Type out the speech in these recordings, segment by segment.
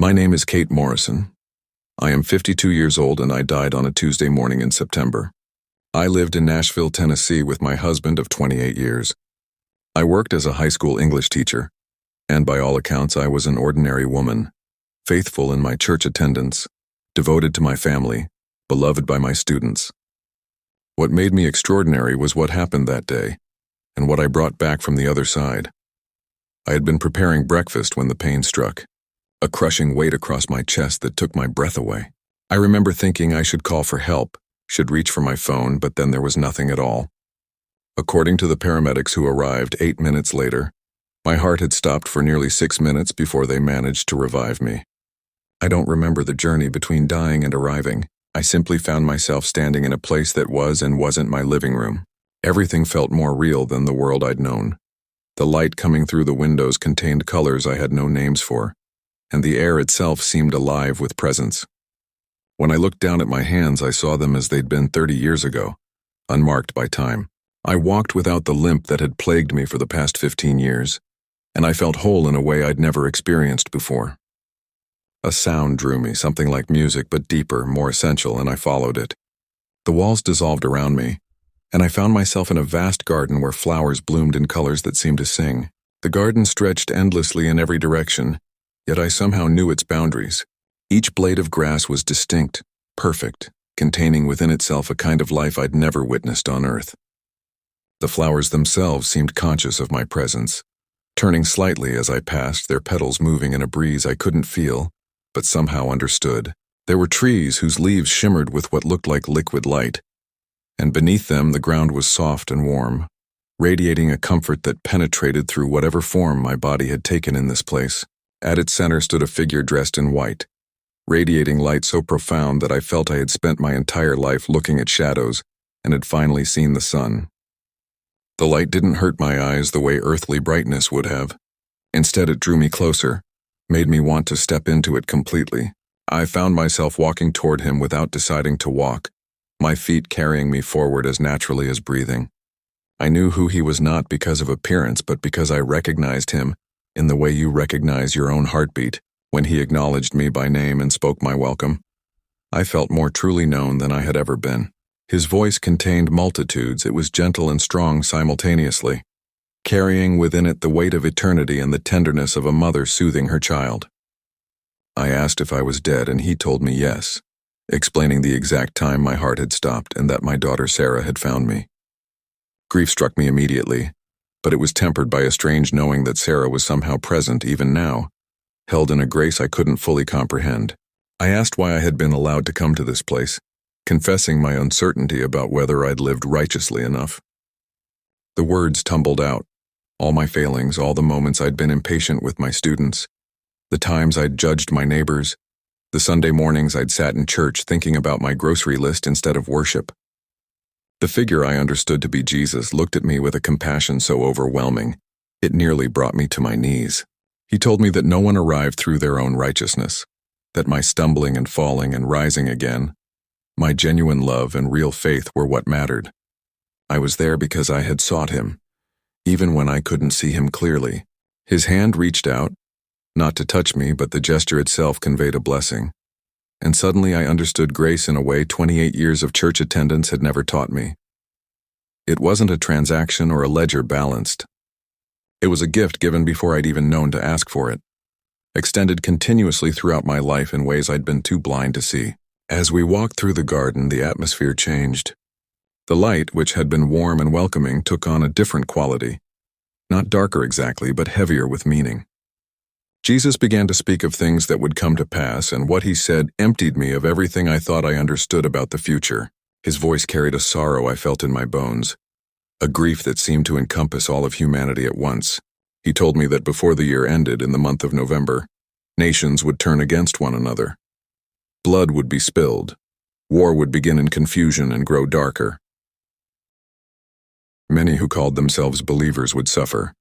My name is Kate Morrison. I am 52 years old and I died on a Tuesday morning in September. I lived in Nashville, Tennessee with my husband of 28 years. I worked as a high school English teacher, and by all accounts I was an ordinary woman, faithful in my church attendance, devoted to my family, beloved by my students. What made me extraordinary was what happened that day, and what I brought back from the other side. I had been preparing breakfast when the pain struck, a crushing weight across my chest that took my breath away. I remember thinking I should call for help, should reach for my phone, but then there was nothing at all. According to the paramedics who arrived 8 minutes later, my heart had stopped for nearly 6 minutes before they managed to revive me. I don't remember the journey between dying and arriving. I simply found myself standing in a place that was and wasn't my living room. Everything felt more real than the world I'd known. The light coming through the windows contained colors I had no names for, and the air itself seemed alive with presence. When I looked down at my hands, I saw them as they'd been 30 years ago, unmarked by time. I walked without the limp that had plagued me for the past 15 years, and I felt whole in a way I'd never experienced before. A sound drew me, something like music, but deeper, more essential, and I followed it. The walls dissolved around me, and I found myself in a vast garden where flowers bloomed in colors that seemed to sing. The garden stretched endlessly in every direction, yet I somehow knew its boundaries. Each blade of grass was distinct, perfect, containing within itself a kind of life I'd never witnessed on earth. The flowers themselves seemed conscious of my presence, turning slightly as I passed, their petals moving in a breeze I couldn't feel, but somehow understood. There were trees whose leaves shimmered with what looked like liquid light, and beneath them the ground was soft and warm, radiating a comfort that penetrated through whatever form my body had taken in this place. At its center stood a figure dressed in white, radiating light so profound that I felt I had spent my entire life looking at shadows and had finally seen the sun. The light didn't hurt my eyes the way earthly brightness would have. Instead, it drew me closer, made me want to step into it completely. I found myself walking toward him without deciding to walk, my feet carrying me forward as naturally as breathing. I knew who he was not because of appearance, but because I recognized him in the way you recognize your own heartbeat. When he acknowledged me by name and spoke my welcome, I felt more truly known than I had ever been. His voice contained multitudes. It was gentle and strong simultaneously, carrying within it the weight of eternity and the tenderness of a mother soothing her child. I asked if I was dead, and he told me yes, explaining the exact time my heart had stopped and that my daughter Sarah had found me. Grief struck me immediately, but it was tempered by a strange knowing that Sarah was somehow present even now, held in a grace I couldn't fully comprehend. I asked why I had been allowed to come to this place, confessing my uncertainty about whether I'd lived righteously enough. The words tumbled out, all my failings, all the moments I'd been impatient with my students, the times I'd judged my neighbors, the Sunday mornings I'd sat in church thinking about my grocery list instead of worship. The figure I understood to be Jesus looked at me with a compassion so overwhelming, it nearly brought me to my knees. He told me that no one arrived through their own righteousness, that my stumbling and falling and rising again, my genuine love and real faith were what mattered. I was there because I had sought him, even when I couldn't see him clearly. His hand reached out, not to touch me, but the gesture itself conveyed a blessing. And suddenly I understood grace in a way 28 years of church attendance had never taught me. It wasn't a transaction or a ledger balanced. It was a gift given before I'd even known to ask for it, extended continuously throughout my life in ways I'd been too blind to see. As we walked through the garden, the atmosphere changed. The light, which had been warm and welcoming, took on a different quality, not darker exactly, but heavier with meaning. Jesus began to speak of things that would come to pass, and what he said emptied me of everything I thought I understood about the future. His voice carried a sorrow I felt in my bones, a grief that seemed to encompass all of humanity at once. He told me that before the year ended, in the month of November, nations would turn against one another. Blood would be spilled. War would begin in confusion and grow darker. Many who called themselves believers would suffer.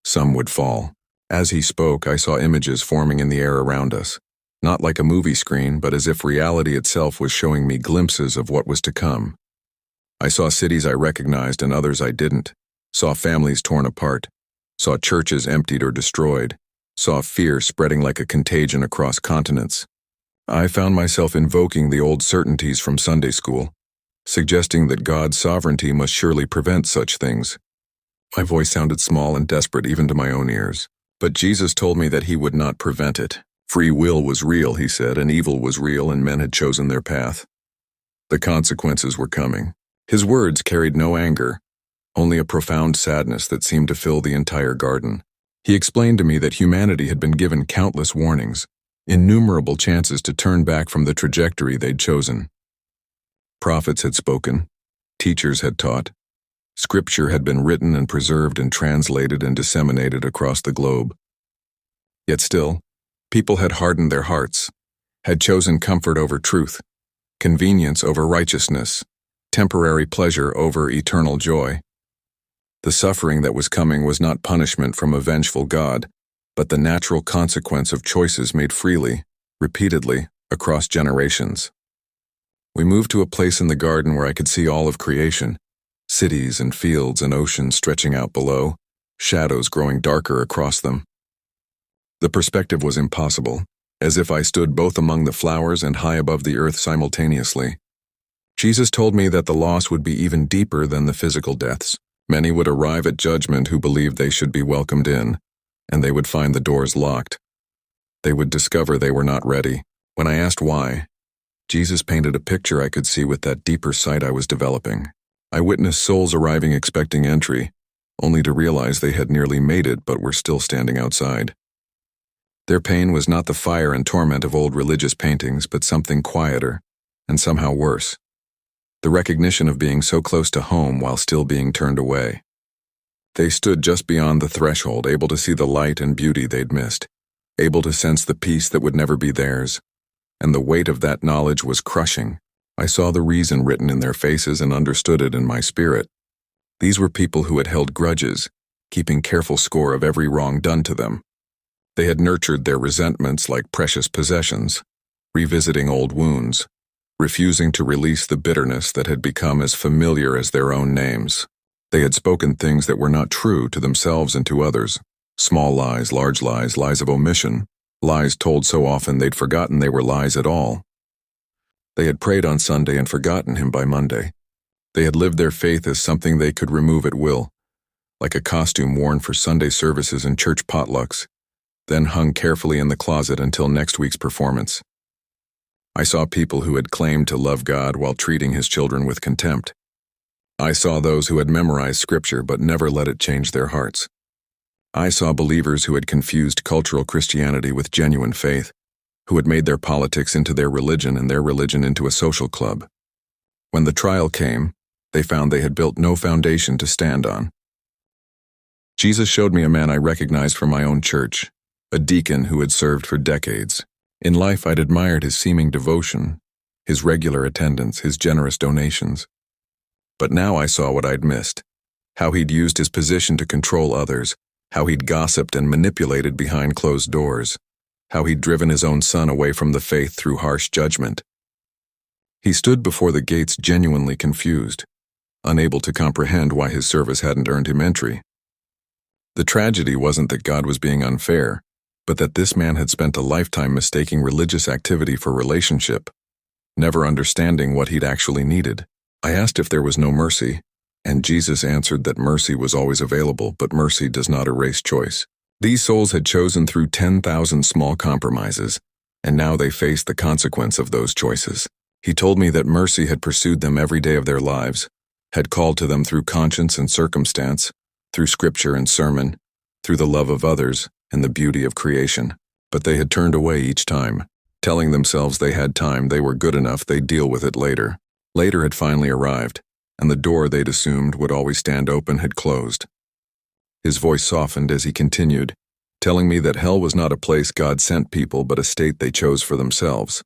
Some would fall. As he spoke, I saw images forming in the air around us, not like a movie screen, but as if reality itself was showing me glimpses of what was to come. I saw cities I recognized and others I didn't, saw families torn apart, saw churches emptied or destroyed, saw fear spreading like a contagion across continents. I found myself invoking the old certainties from Sunday school, suggesting that God's sovereignty must surely prevent such things. My voice sounded small and desperate even to my own ears, but Jesus told me that he would not prevent it. Free will was real, he said, and evil was real, and men had chosen their path. The consequences were coming. His words carried no anger, only a profound sadness that seemed to fill the entire garden. He explained to me that humanity had been given countless warnings, innumerable chances to turn back from the trajectory they'd chosen. Prophets had spoken, teachers had taught, scripture had been written and preserved and translated and disseminated across the globe. Yet still, people had hardened their hearts, had chosen comfort over truth, convenience over righteousness, temporary pleasure over eternal joy. The suffering that was coming was not punishment from a vengeful God, but the natural consequence of choices made freely, repeatedly, across generations. We moved to a place in the garden where I could see all of creation, cities and fields and oceans stretching out below, shadows growing darker across them. The perspective was impossible, as if I stood both among the flowers and high above the earth simultaneously. Jesus told me that the loss would be even deeper than the physical deaths. Many would arrive at judgment who believed they should be welcomed in, and they would find the doors locked. They would discover they were not ready. When I asked why, Jesus painted a picture I could see with that deeper sight I was developing. I witnessed souls arriving expecting entry, only to realize they had nearly made it but were still standing outside. Their pain was not the fire and torment of old religious paintings, but something quieter, and somehow worse. The recognition of being so close to home while still being turned away. They stood just beyond the threshold, able to see the light and beauty they'd missed, able to sense the peace that would never be theirs, and the weight of that knowledge was crushing. I saw the reason written in their faces and understood it in my spirit. These were people who had held grudges, keeping careful score of every wrong done to them. They had nurtured their resentments like precious possessions, revisiting old wounds, refusing to release the bitterness that had become as familiar as their own names. They had spoken things that were not true to themselves and to others, small lies, large lies, lies of omission, lies told so often they'd forgotten they were lies at all. They had prayed on Sunday and forgotten him by Monday. They had lived their faith as something they could remove at will, like a costume worn for Sunday services and church potlucks, then hung carefully in the closet until next week's performance. I saw people who had claimed to love God while treating his children with contempt. I saw those who had memorized scripture but never let it change their hearts. I saw believers who had confused cultural Christianity with genuine faith, who had made their politics into their religion and their religion into a social club. When the trial came, they found they had built no foundation to stand on. Jesus showed me a man I recognized from my own church, a deacon who had served for decades. In life, I'd admired his seeming devotion, his regular attendance, his generous donations. But now I saw what I'd missed, how he'd used his position to control others, how he'd gossiped and manipulated behind closed doors, how he'd driven his own son away from the faith through harsh judgment. He stood before the gates genuinely confused, unable to comprehend why his service hadn't earned him entry. The tragedy wasn't that God was being unfair, but that this man had spent a lifetime mistaking religious activity for relationship, never understanding what he'd actually needed. I asked if there was no mercy, and Jesus answered that mercy was always available, but mercy does not erase choice. These souls had chosen through 10,000 small compromises, and now they faced the consequence of those choices. He told me that mercy had pursued them every day of their lives, had called to them through conscience and circumstance, through scripture and sermon, through the love of others and the beauty of creation. But they had turned away each time, telling themselves they had time, they were good enough, they'd deal with it later. Later had finally arrived, and the door they'd assumed would always stand open had closed. His voice softened as he continued, telling me that hell was not a place God sent people but a state they chose for themselves.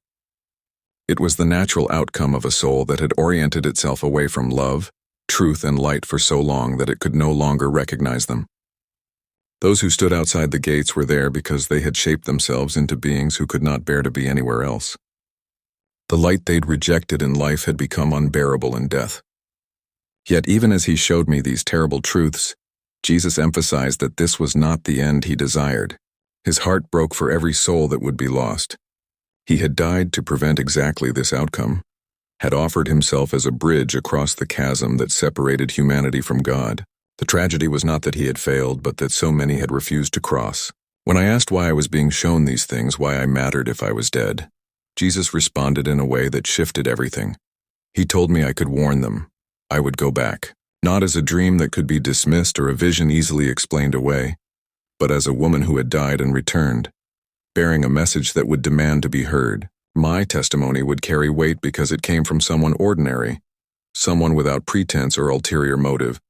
It was the natural outcome of a soul that had oriented itself away from love, truth, and light for so long that it could no longer recognize them. Those who stood outside the gates were there because they had shaped themselves into beings who could not bear to be anywhere else. The light they'd rejected in life had become unbearable in death. Yet even as he showed me these terrible truths, Jesus emphasized that this was not the end he desired. His heart broke for every soul that would be lost. He had died to prevent exactly this outcome, had offered himself as a bridge across the chasm that separated humanity from God. The tragedy was not that he had failed, but that so many had refused to cross. When I asked why I was being shown these things, why I mattered if I was dead, Jesus responded in a way that shifted everything. He told me I could warn them. I would go back, not as a dream that could be dismissed or a vision easily explained away, but as a woman who had died and returned, bearing a message that would demand to be heard. My testimony would carry weight because it came from someone ordinary, someone without pretense or ulterior motive,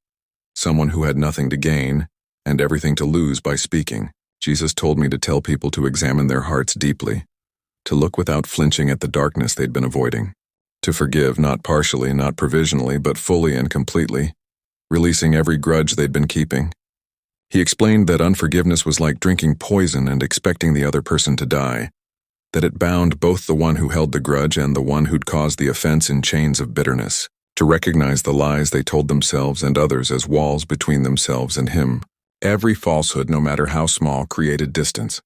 someone who had nothing to gain and everything to lose by speaking. Jesus told me to tell people to examine their hearts deeply, to look without flinching at the darkness they'd been avoiding, to forgive not partially, not provisionally, but fully and completely, releasing every grudge they'd been keeping. He explained that unforgiveness was like drinking poison and expecting the other person to die, that it bound both the one who held the grudge and the one who'd caused the offense in chains of bitterness, to recognize the lies they told themselves and others as walls between themselves and him. Every falsehood, no matter how small, created distance.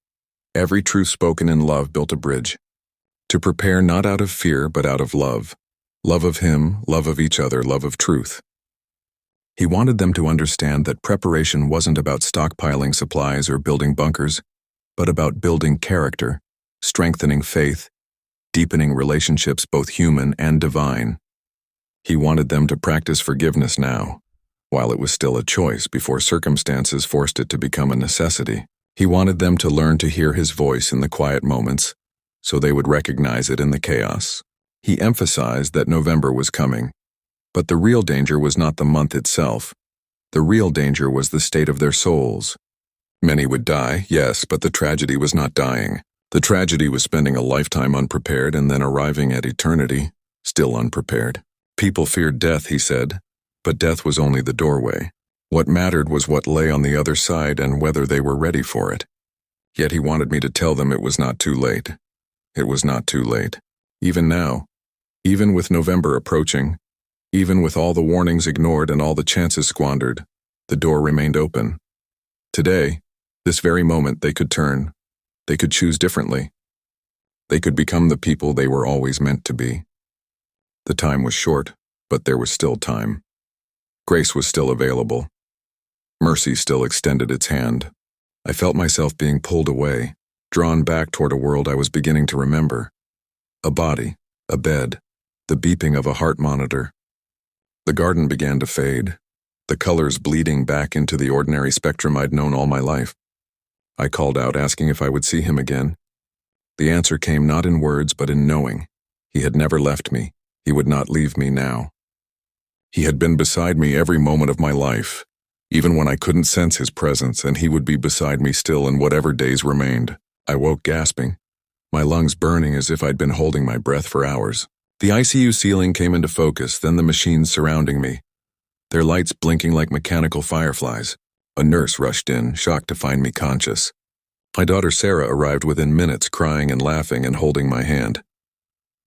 Every truth spoken in love built a bridge. To prepare not out of fear, but out of love. Love of him, love of each other, love of truth. He wanted them to understand that preparation wasn't about stockpiling supplies or building bunkers, but about building character, strengthening faith, deepening relationships both human and divine. He wanted them to practice forgiveness now, while it was still a choice before circumstances forced it to become a necessity. He wanted them to learn to hear his voice in the quiet moments, so they would recognize it in the chaos. He emphasized that November was coming, but the real danger was not the month itself. The real danger was the state of their souls. Many would die, yes, but the tragedy was not dying. The tragedy was spending a lifetime unprepared and then arriving at eternity, still unprepared. People feared death, he said, but death was only the doorway. What mattered was what lay on the other side and whether they were ready for it. Yet he wanted me to tell them it was not too late. It was not too late. Even now, even with November approaching, even with all the warnings ignored and all the chances squandered, the door remained open. Today, this very moment, they could turn. They could choose differently. They could become the people they were always meant to be. The time was short, but there was still time. Grace was still available. Mercy still extended its hand. I felt myself being pulled away, drawn back toward a world I was beginning to remember. A body, a bed, the beeping of a heart monitor. The garden began to fade, the colors bleeding back into the ordinary spectrum I'd known all my life. I called out, asking if I would see him again. The answer came not in words, but in knowing. He had never left me. He would not leave me now. He had been beside me every moment of my life, even when I couldn't sense his presence, and he would be beside me still in whatever days remained. I woke gasping, my lungs burning as if I'd been holding my breath for hours. The ICU ceiling came into focus, then the machines surrounding me, their lights blinking like mechanical fireflies. A nurse rushed in, shocked to find me conscious. My daughter Sarah arrived within minutes, crying and laughing and holding my hand.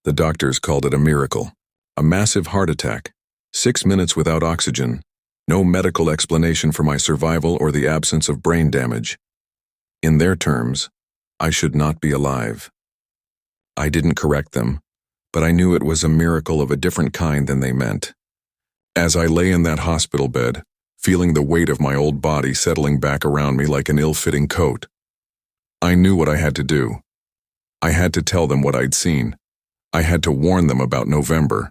The doctors called it a miracle. A massive heart attack. 6 minutes without oxygen. No medical explanation for my survival or the absence of brain damage. In their terms, I should not be alive. I didn't correct them, but I knew it was a miracle of a different kind than they meant. As I lay in that hospital bed, feeling the weight of my old body settling back around me like an ill-fitting coat, I knew what I had to do. I had to tell them what I'd seen. I had to warn them about November.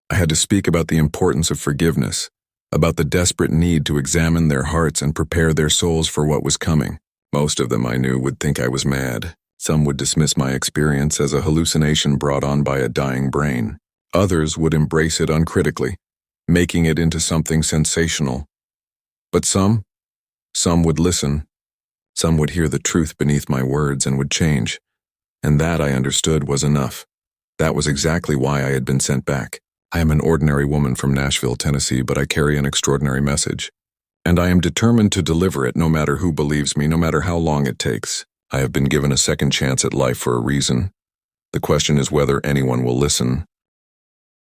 I had to speak about the importance of forgiveness, about the desperate need to examine their hearts and prepare their souls for what was coming. Most of them, I knew, would think I was mad. Some would dismiss my experience as a hallucination brought on by a dying brain. Others would embrace it uncritically, making it into something sensational. But some would listen. Some would hear the truth beneath my words and would change. And that, I understood, was enough. That was exactly why I had been sent back. I am an ordinary woman from Nashville, Tennessee, but I carry an extraordinary message. And I am determined to deliver it no matter who believes me, no matter how long it takes. I have been given a second chance at life for a reason. The question is whether anyone will listen.